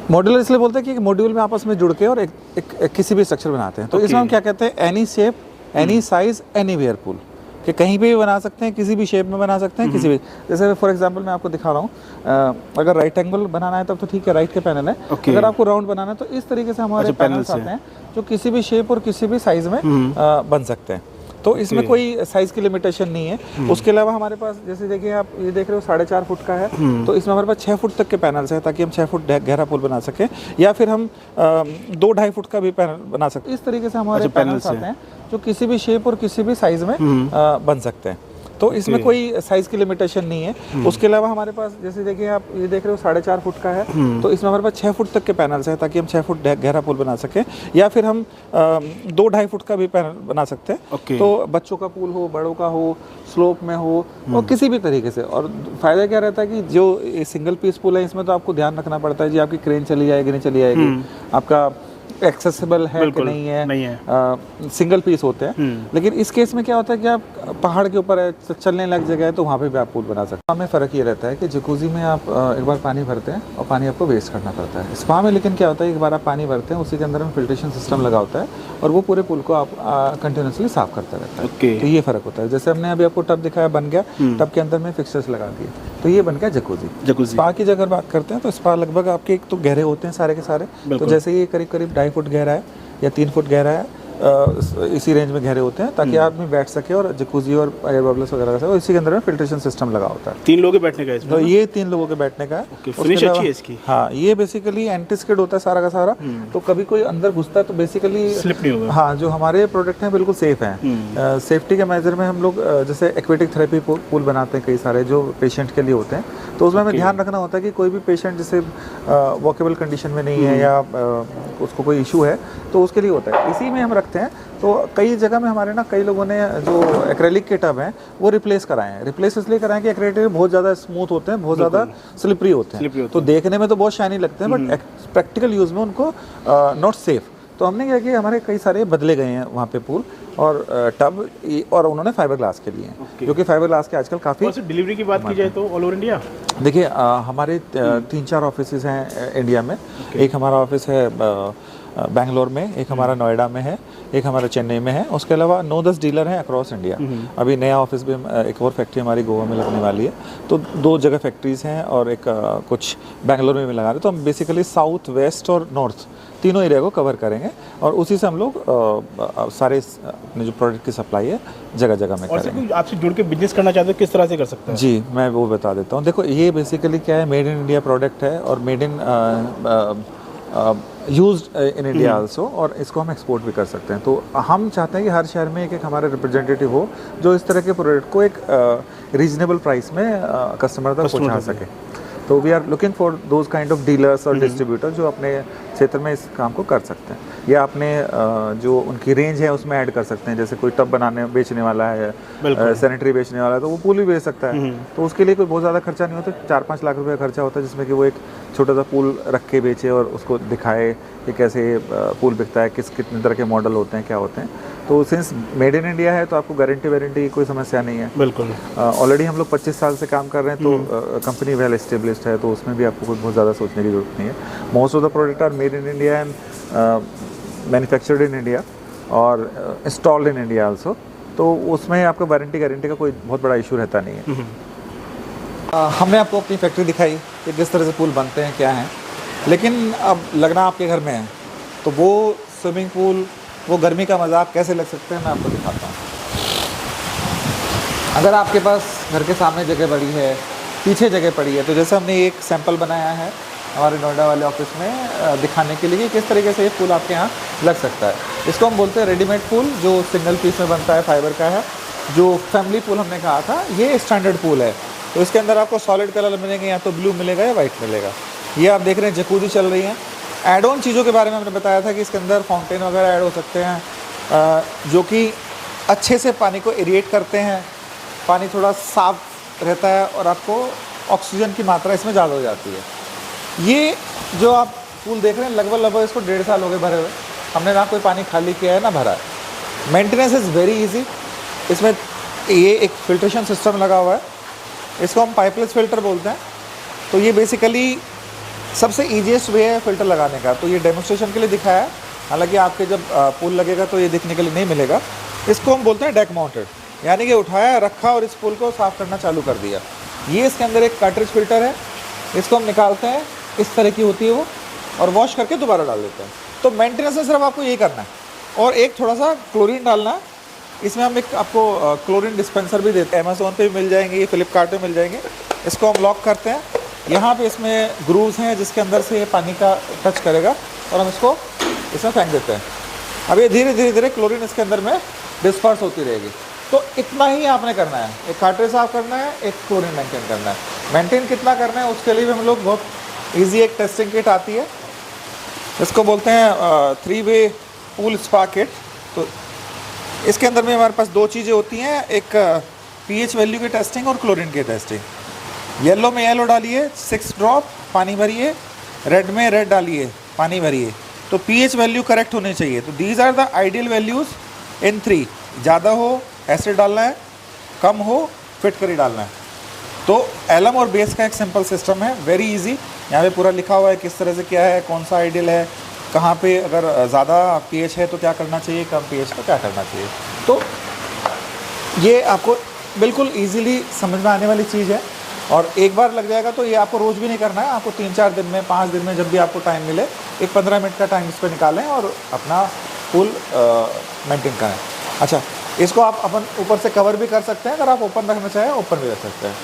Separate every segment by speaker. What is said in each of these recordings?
Speaker 1: Modular इसलिए बोलते हैं कि मॉड्यूल में आपस में जुड़ के और एक किसी भी स्ट्रक्चर बनाते हैं। तो इसमें हम क्या कहते हैं, any shape, any size, anywhere pool, कि कहीं पे भी बना सकते हैं, किसी भी शेप में बना सकते हैं, किसी भी, जैसे फॉर एग्जांपल मैं आपको दिखा रहा हूँ, अगर राइट एंगल बनाना है तब तो ठीक है, राइट के पैनल है। अगर आपको राउंड बनाना है तो इस तरीके से हमारे पैनल्स आते हैं जो किसी भी शेप और किसी भी साइज में बन सकते हैं। तो इसमें कोई साइज की लिमिटेशन नहीं है। उसके अलावा हमारे पास, जैसे देखिए आप ये देख रहे हो 4.5 फुट का है, तो इसमें हमारे पास 6 फुट तक के पैनल्स हैं, ताकि हम 6 फुट गहरा पूल बना सकें, या फिर हम 2-2.5 फुट का भी पैनल बना सकते हैं। इस तरीके से हमारे पैनल्स आते हैं जो किसी भी शेप और किसी भी साइज में बन सकते हैं। तो इसमें कोई साइज की लिमिटेशन नहीं है। उसके अलावा हमारे पास, जैसे देखिए आप ये देख रहे हो 4.5 फुट का है, तो इसमें हमारे पास 6 फुट तक के पैनल्स हैं, ताकि हम 6 फुट गहरा पूल बना सकें, या फिर हम 2-2.5 फुट का भी पैनल बना सकते हैं। तो बच्चों का पूल हो, बड़ों का हो, स्लोप में हो, और किसी भी तरीके से। और फायदा क्या रहता है कि जो सिंगल पीस पूल है, इसमें तो आपको ध्यान रखना पड़ता है जी, आपकी क्रेन चली जाएगी नहीं चली जाएगी, आपका एक्सेसिबल है कि नहीं है, सिंगल पीस होते हैं। लेकिन इस केस में क्या होता है कि आप पहाड़ के ऊपर है, चलने लायक जगह है, तो वहाँ पे भी आप पूल बना सकते हैं। हमें फ़र्क ये रहता है कि जकूज़ी में आप एक बार पानी भरते हैं और पानी आपको वेस्ट करना पड़ता है। स्पा में लेकिन क्या होता है, एक बार आप पानी भरते हैं, उसी के अंदर में फिल्ट्रेशन सिस्टम लगा होता है और वो पूरे पूल को आप कंटिन्यूसली साफ करता रहता है। तो ये फ़र्क होता है। जैसे हमने अभी आपको टब दिखाया बन गया, टब के अंदर में फिक्सर्स लगा दिए, तो ये बन गया जकूज़ी। स्पा की अगर बात करते हैं तो स्पा लगभग आपके एक तो गहरे होते हैं सारे के सारे, तो जैसे ये करीब 2.5 फुट गहरा है या 3 फुट गहरा है, इसी रेंज में गहरे होते हैं, ताकि आदमी बैठ सके और जकूज़ी और एयर बबल्स वगैरह का, इसी के अंदर में फिल्ट्रेशन सिस्टम लगा होता है।
Speaker 2: 3 लोगों के बैठने का है इसमें?
Speaker 1: तो ये 3 लोगों के बैठने का है।
Speaker 2: फिनिश अच्छी है इसकी।
Speaker 1: हाँ, ये बेसिकली एंटी स्किड होता है सारा का सारा, तो कभी कोई अंदर घुसता है तो बेसिकली
Speaker 2: स्लिप नहीं होगा।
Speaker 1: हाँ, जो हमारे प्रोडक्ट हैं बिल्कुल सेफ हैं। सेफ्टी के मेजर में हम लोग जैसे एक्वेटिक थेरेपी पूल बनाते हैं कई सारे, जो पेशेंट के लिए होते हैं, तो उसमें हमें ध्यान रखना होता है कि कोई भी पेशेंट जैसे वॉकेबल कंडीशन में नहीं है या उसको कोई इशू है, तो उसके लिए होता है। इसी में हम रखते हैं। तो कई जगह में हमारे ना कई लोगों ने जो एक्रेलिक के टब हैं वो रिप्लेस कराए हैं। रिप्लेस इसलिए कराएं कि एक्रेलिक बहुत ज़्यादा स्मूथ होते हैं, बहुत ज़्यादा स्लिपरी होते हैं, तो देखने में तो बहुत शाइनी लगते हैं, बट प्रैक्टिकल यूज़ में उनको नॉट सेफ। तो हमने क्या किया, हमारे कई सारे बदले गए हैं वहाँ पे पूल और टब, और उन्होंने फाइबर ग्लास के लिए हैं, क्योंकि फाइबर ग्लास के आजकल काफ़ी।
Speaker 2: डिलीवरी की बात की जाए तो ऑल ओवर इंडिया
Speaker 1: देखिए, हमारे 3-4 ऑफिस हैं इंडिया में। एक हमारा ऑफिस है बेंगलोर में, एक हमारा नोएडा में है, एक हमारा चेन्नई में है। उसके अलावा 9-10 डीलर हैं अक्रॉस इंडिया। अभी नया ऑफिस भी, एक और फैक्ट्री हमारी गोवा में लगने वाली है, तो 2 जगह फैक्ट्रीज हैं और एक कुछ बेंगलोर में भी लगा रहे। तो हम बेसिकली साउथ, वेस्ट और नॉर्थ तीनों एरिया को कवर करेंगे, और उसी से हम लोग सारे अपने जो प्रोडक्ट की सप्लाई है जगह जगह में करेंगे।
Speaker 2: आपसे जुड़ के बिजनेस करना चाहते हो, किस तरह से कर सकते हैं?
Speaker 1: जी, मैं वो बता देता हूँ। देखो, ये बेसिकली क्या है, मेड इन इंडिया प्रोडक्ट है और made in used in India also, और इसको हम एक्सपोर्ट भी कर सकते हैं। तो हम चाहते हैं कि हर शहर में एक हमारा रिप्रेजेंटेटिव हो जो इस तरह के प्रोडक्ट को एक रीजनेबल प्राइस में कस्टमर तक पहुंचा सके। तो we are looking for those kind of dealers और डिस्ट्रीब्यूटर जो अपने क्षेत्र में इस काम को कर सकते हैं, या अपने जो उनकी रेंज है उसमें ऐड कर सकते हैं। जैसे कोई टब बेचने वाला है, सैनिटरी बेचने वाला है, तो वो पूल भी बेच सकता है। तो उसके लिए कोई बहुत ज़्यादा खर्चा नहीं होता, 4-5 लाख रुपये खर्चा होता है, जिसमें कि वो एक छोटा सा पूल रख के बेचे और उसको दिखाए कि कैसे पूल बिकता है, कितने तरह के मॉडल होते हैं, क्या होते हैं। तो सिंस मेड इन इंडिया है तो आपको गारंटी वारंटी की कोई समस्या नहीं है।
Speaker 2: बिल्कुल।
Speaker 1: ऑलरेडी हम लोग 25 साल से काम कर रहे हैं, तो कंपनी वेल एस्टेब्लिश्ड है, तो उसमें भी आपको कुछ बहुत ज़्यादा सोचने की जरूरत नहीं है। Most of the product are made in India and manufactured in India और इंस्टॉल्ड इन इंडिया आल्सो, तो उसमें आपको वारंटी गारंटी का कोई बहुत बड़ा इशू रहता नहीं है। हमने आपको अपनी फैक्ट्री दिखाई कि किस तरह से पूल बनते हैं, क्या हैं, लेकिन अब लगना आपके घर में है, तो वो स्विमिंग पूल, वो गर्मी का मज़ा आप कैसे लग सकते हैं, मैं आपको दिखाता हूँ। अगर आपके पास घर के सामने जगह पड़ी है, पीछे जगह पड़ी है, तो जैसे हमने एक सैंपल बनाया है हमारे नोएडा वाले ऑफिस में दिखाने के लिए कि किस तरीके से ये पूल आपके यहाँ लग सकता है। इसको हम बोलते हैं रेडीमेड पूल, जो सिंगल पीस में बनता है, फाइबर का है। जो फैमिली पूल हमने कहा था, ये स्टैंडर्ड पूल है, तो इसके अंदर आपको सॉलिड कलर मिलेंगे, या तो ब्लू मिलेगा या वाइट मिलेगा। ये आप देख रहे हैं जकूज़ी चल रही है। एड ऑन चीज़ों के बारे में हमने बताया था कि इसके अंदर फाउंटेन वगैरह ऐड हो सकते हैं, जो कि अच्छे से पानी को एरिएट करते हैं, पानी थोड़ा साफ रहता है और आपको ऑक्सीजन की मात्रा इसमें ज़्यादा हो जाती है। ये जो आप पूल देख रहे हैं, लगभग इसको 1.5 साल हो गए भरे हुए। हमने ना कोई पानी खाली किया है ना भरा है। Maintenance is very easy. इसमें ये एक फिल्ट्रेशन सिस्टम लगा हुआ है, इसको हम पाइपलेस फिल्टर बोलते हैं। तो ये बेसिकली सबसे ईजीएस्ट वे है फ़िल्टर लगाने का, तो ये डेमोस्ट्रेशन के लिए दिखाया है। हालांकि आपके जब पुल लगेगा तो ये दिखने के लिए नहीं मिलेगा। इसको हम बोलते हैं डेक माउंटेड, यानी कि उठाया, रखा और इस पुल को साफ़ करना चालू कर दिया। ये इसके अंदर एक कार्ट्रिज फ़िल्टर है, इसको हम निकालते हैं, इस तरह की होती है वो, और वॉश करके दोबारा डाल देते हैं। तो मेंटेनेंस में सिर्फ आपको यही करना है, और एक थोड़ा सा क्लोरीन डालना है। इसमें हम एक आपको क्लोरीन डिस्पेंसर भी देते हैं, अमेज़ोन पे भी मिल जाएंगे, फ्लिपकार्ट पे मिल जाएंगे। इसको हम लॉक करते हैं, यहाँ पे इसमें ग्रूव्स हैं जिसके अंदर से पानी का टच करेगा, और हम इसको इसमें फेंक देते हैं। अब ये धीरे धीरे धीरे क्लोरीन इसके अंदर में डिस्पर्स होती रहेगी। तो इतना ही आपने करना है, एक कार्ट्रिज साफ करना है, एक क्लोरीन मेंटेन करना है। मेंटेन कितना करना है उसके लिए भी हम लोग बहुत ईजी एक टेस्टिंग किट आती है, इसको बोलते हैं 3-वे पूल स्पा किट। तो इसके अंदर में हमारे पास 2 चीज़ें होती हैं, एक पीएच वैल्यू की टेस्टिंग और क्लोरीन की टेस्टिंग। येलो में येलो डालिए 6 ड्रॉप पानी भरिए, रेड में रेड डालिए पानी भरिए, तो पीएच वैल्यू करेक्ट होनी चाहिए। तो these are the ideal values in 3, ज़्यादा हो एसिड डालना है, कम हो फिटकरी डालना है। तो एलम और बेस का एक सिंपल सिस्टम है, वेरी इजी। यहाँ पे पूरा लिखा हुआ है किस तरह से क्या है, कौन सा आइडियल है, कहाँ पे अगर ज़्यादा पीएच है तो क्या करना चाहिए, कम पीएच तो क्या करना चाहिए। तो ये आपको बिल्कुल इजीली समझ में आने वाली चीज़ है, और एक बार लग जाएगा तो ये आपको रोज़ भी नहीं करना है, आपको 3-4 दिन में, 5 दिन में, जब भी आपको टाइम मिले, एक 15 मिनट का टाइम इस पर निकालें और अपना पूल मेंटेन करें। अच्छा, इसको आप अपन ऊपर से कवर भी कर सकते हैं, अगर आप ओपन रखना चाहें ओपन भी रख सकते हैं।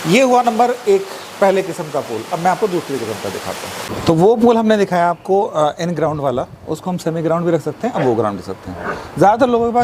Speaker 1: ये हुआ नंबर 1 पहले किस्म का पूल। अब मैं आपको दूसरी किस्म का दिखाता हूँ। तो वो पूल हमने दिखाया आपको इन ग्राउंड वाला, उसको हम सेमी ग्राउंड भी रख सकते हैं, अब वो ग्राउंड भी रख सकते हैं। ज़्यादातर लोगों के पास